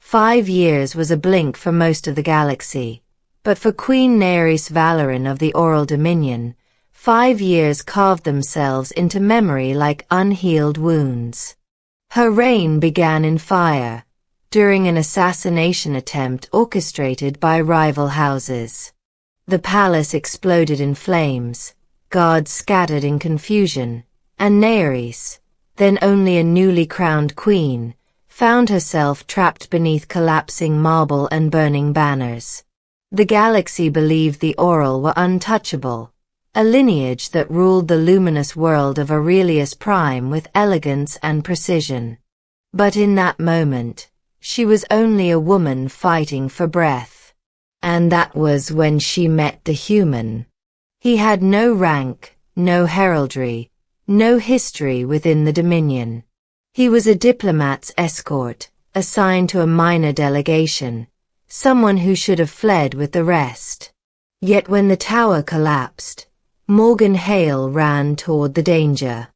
5 years was a blink for most of the galaxy, but for Queen Naerys Valoran of the Aurel Dominion, 5 years carved themselves into memory like unhealed wounds. Her reign began in fire, during an assassination attempt orchestrated by rival houses. The palace exploded in flames, guards scattered in confusion, and Naerys, then only a newly crowned queen, found herself trapped beneath collapsing marble and burning banners. The galaxy believed the Aurel were untouchable, a lineage that ruled the luminous world of Aurelius Prime with elegance and precision. But in that moment, she was only a woman fighting for breath. And that was when she met the human. He had no rank, no heraldry, no history within the Dominion. He was a diplomat's escort, assigned to a minor delegation, someone who should have fled with the rest. Yet when the tower collapsed, Morgan Hale ran toward the danger.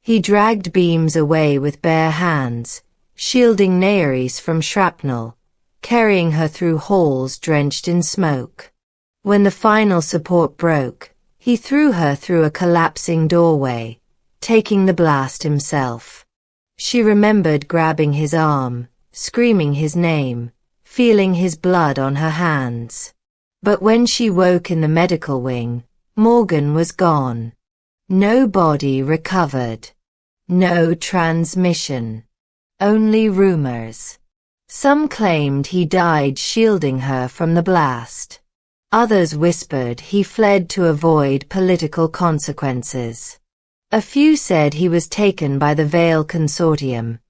He dragged beams away with bare hands, shielding Naerys from shrapnel, carrying her through halls drenched in smoke. When the final support broke, he threw her through a collapsing doorway, taking the blast himself. She remembered grabbing his arm, screaming his name, feeling his blood on her hands. But when she woke in the medical wing, Morgan was gone. No body recovered. No transmission. Only rumors. Some claimed he died shielding her from the blast. Others whispered he fled to avoid political consequences. A few said he was taken by the Veil Consortium,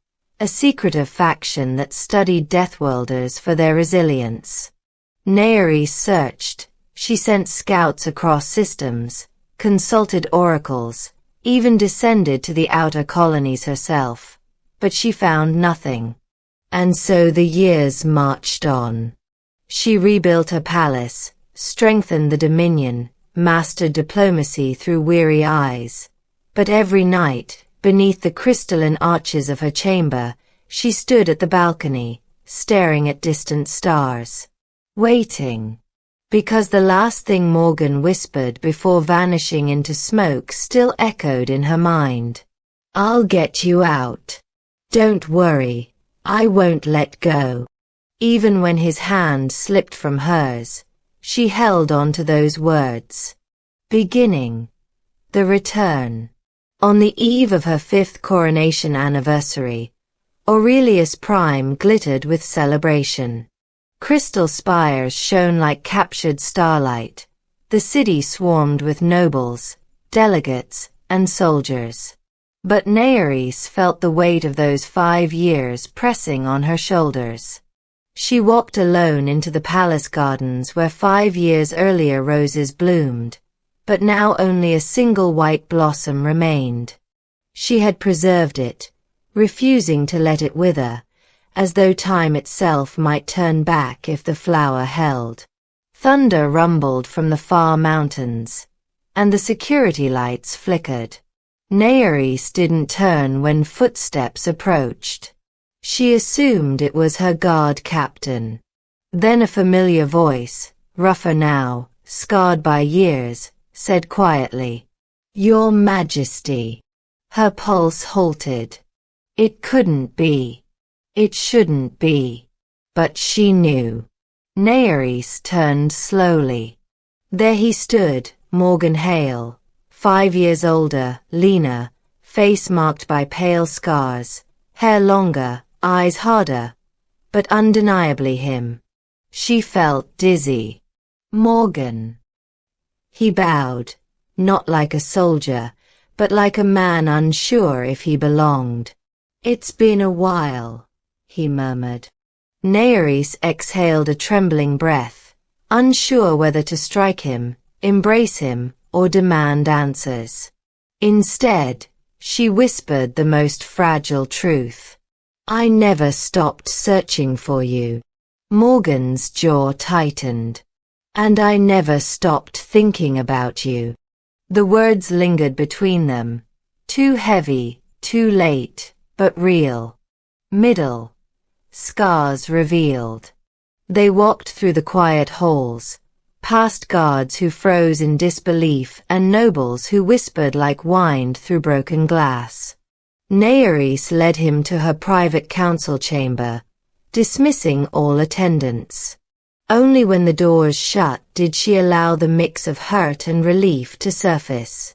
a secretive faction that studied Deathworlders for their resilience. Naerys searched. She sent scouts across systems, consulted oracles, even descended to the outer colonies herself, but she found nothing. And so the years marched on. She rebuilt her palace, strengthened the Dominion, mastered diplomacy through weary eyes. But every night, beneath the crystalline arches of her chamber, she stood at the balcony, staring at distant stars. Waiting. Because the last thing Morgan whispered before vanishing into smoke still echoed in her mind. "I'll get you out. Don't worry, I won't let go." Even when his hand slipped from hers, she held on to those words. Beginning. The return. On the eve of her 5th coronation anniversary, Aurelius Prime glittered with celebration. Crystal spires shone like captured starlight. The city swarmed with nobles, delegates, and soldiers. But Naerys felt the weight of those 5 years pressing on her shoulders. She walked alone into the palace gardens where 5 years earlier roses bloomed, but now only a single white blossom remained. She had preserved it, refusing to let it wither, as though time itself might turn back if the flower held. Thunder rumbled from the far mountains, and the security lights flickered. Naerys didn't turn when footsteps approached. She assumed it was her guard captain. Then a familiar voice, rougher now, scarred by years, said quietly, "Your Majesty." Her pulse halted. It couldn't be. It shouldn't be. But she knew. Naerys turned slowly. There he stood, Morgan Hale, 5 years older, leaner, face marked by pale scars, hair longer, eyes harder, but undeniably him. She felt dizzy. "Morgan." He bowed, not like a soldier, but like a man unsure if he belonged. "It's been a while," he murmured. Naerys exhaled a trembling breath, unsure whether to strike him, embrace him, or demand answers. Instead, she whispered the most fragile truth. "I never stopped searching for you." Morgan's jaw tightened. "And I never stopped thinking about you." The words lingered between them, too heavy, too late, but real. Middle. scars revealed. They walked through the quiet halls, past guards who froze in disbelief and nobles who whispered like wind through broken glass. Naerys led him to her private council chamber, dismissing all attendants. Only when the doors shut did she allow the mix of hurt and relief to surface.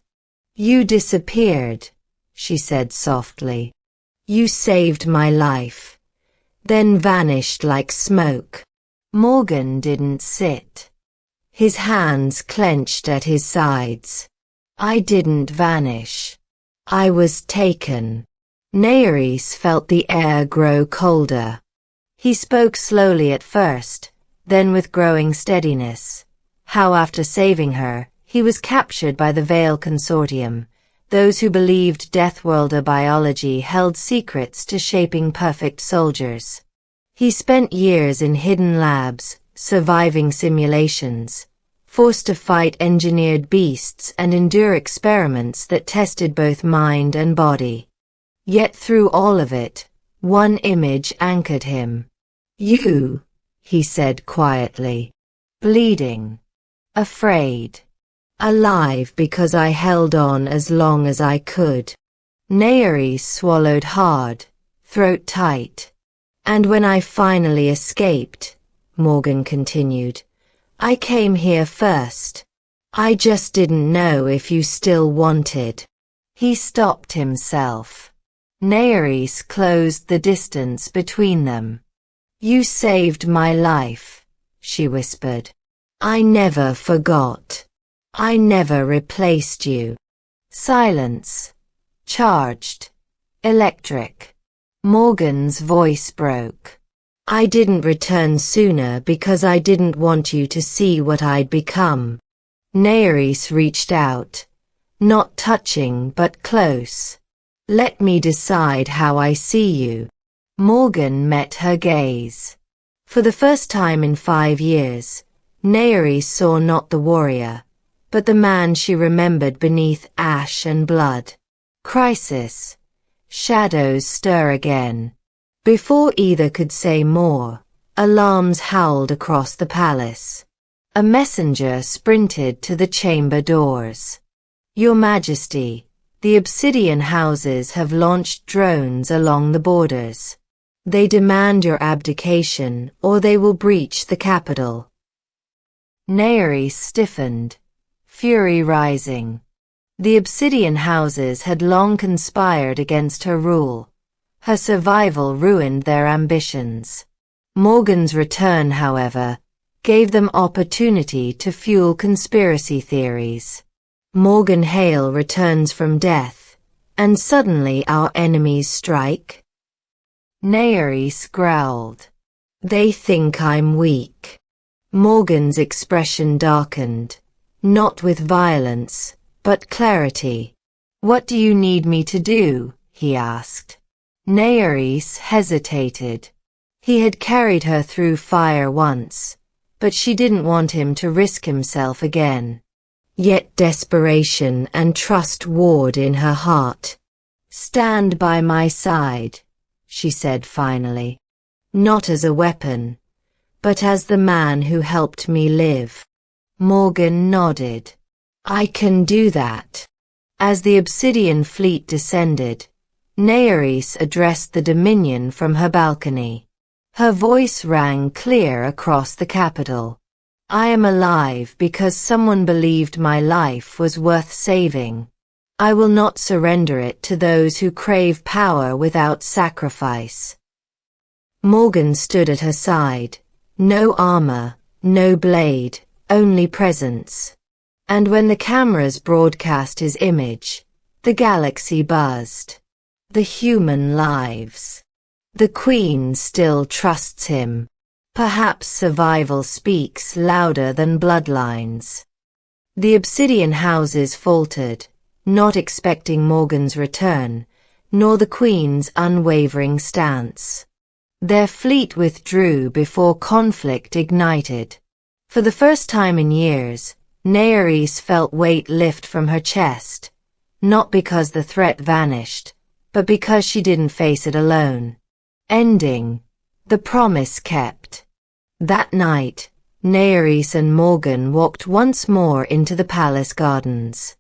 "You disappeared," she said softly. "You saved my life, then vanished like smoke." Morgan didn't sit. His hands clenched at his sides. "I didn't vanish. I was taken." Naerys felt the air grow colder. He spoke slowly at first, then with growing steadiness. How after saving her, he was captured by the Veil Consortium, those who believed Deathworlder biology held secrets to shaping perfect soldiers. He spent years in hidden labs, surviving simulations, forced to fight engineered beasts and endure experiments that tested both mind and body. Yet through all of it, one image anchored him. "You," he said quietly. "Bleeding. Afraid. Alive because I held on as long as I could." Naerys swallowed hard, throat tight. "And when I finally escaped," Morgan continued, "I came here first. I just didn't know if you still wanted." He stopped himself. Naerys closed the distance between them. "You saved my life," she whispered. "I never forgot. I never replaced you." Silence. Charged. Electric. Morgan's voice broke. "I didn't return sooner because I didn't want you to see what I'd become." Naerys reached out. Not touching but close. "Let me decide how I see you." Morgan met her gaze. For the first time in 5 years, Naerys saw not the warrior, but the man she remembered beneath ash and blood. Crisis. Shadows stir again. Before either could say more, alarms howled across the palace. A messenger sprinted to the chamber doors. "Your Majesty, the Obsidian houses have launched drones along the borders. They demand your abdication or they will breach the capital." Naerys stiffened, fury rising. The Obsidian houses had long conspired against her rule. Her survival ruined their ambitions. Morgan's return, however, gave them opportunity to fuel conspiracy theories. Morgan Hale returns from death, and suddenly our enemies strike? Naerys growled. "They think I'm weak." Morgan's expression darkened, not with violence, but clarity. "What do you need me to do?" he asked. Naerys hesitated. He had carried her through fire once, but she didn't want him to risk himself again. Yet desperation and trust warred in her heart. "Stand by my side," she said finally. "Not as a weapon, but as the man who helped me live." Morgan nodded. "I can do that." As the Obsidian fleet descended, Naerys addressed the Dominion from her balcony. Her voice rang clear across the capital. "I am alive because someone believed my life was worth saving. I will not surrender it to those who crave power without sacrifice." Morgan stood at her side. No armor, no blade, only presence. And when the cameras broadcast his image, the galaxy buzzed. The human lives. The Queen still trusts him. Perhaps survival speaks louder than bloodlines. The Obsidian houses faltered, not expecting Morgan's return, nor the Queen's unwavering stance. Their fleet withdrew before conflict ignited. For the first time in years, Naerys felt weight lift from her chest, not because the threat vanished, but because she didn't face it alone. Ending. The promise kept. That night, Naerys and Morgan walked once more into the palace gardens.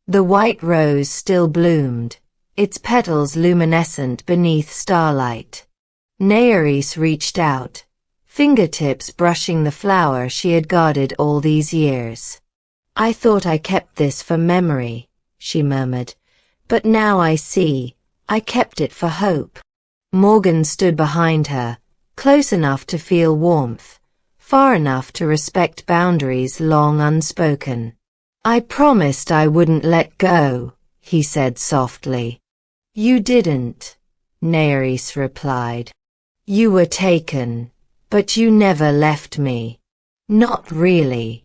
The white rose still bloomed, its petals luminescent beneath starlight. Naerys reached out, fingertips brushing the flower she had guarded all these years. "I thought I kept this for memory," she murmured, "but now I see, I kept it for hope." Morgan stood behind her, close enough to feel warmth, far enough to respect boundaries long unspoken. "I promised I wouldn't let go," he said softly. "You didn't," Naerys replied. "You were taken, but you never left me." "Not really."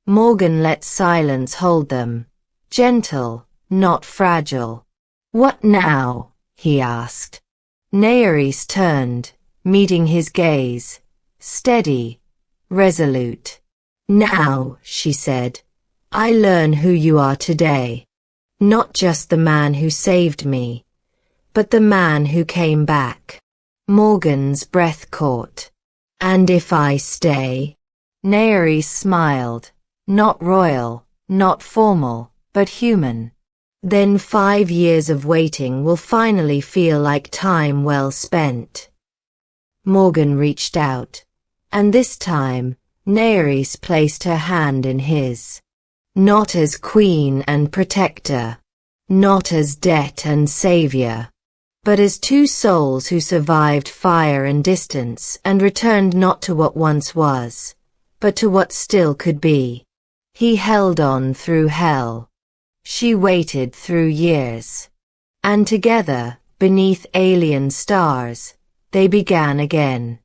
Morgan let silence hold them, gentle, not fragile. "What now?" he asked. Naerys turned, meeting his gaze, steady, resolute. "Now," she said, "I learn who you are today. Not just the man who saved me, but the man who came back." Morgan's breath caught. "And if I stay?" Naerys smiled, not royal, not formal, but human. "Then 5 years of waiting will finally feel like time well spent." Morgan reached out, and this time, Naerys placed her hand in his. Not as queen and protector, not as debt and savior, but as two souls who survived fire and distance and returned not to what once was, but to what still could be. He held on through hell. She waited through years. And together, beneath alien stars, they began again.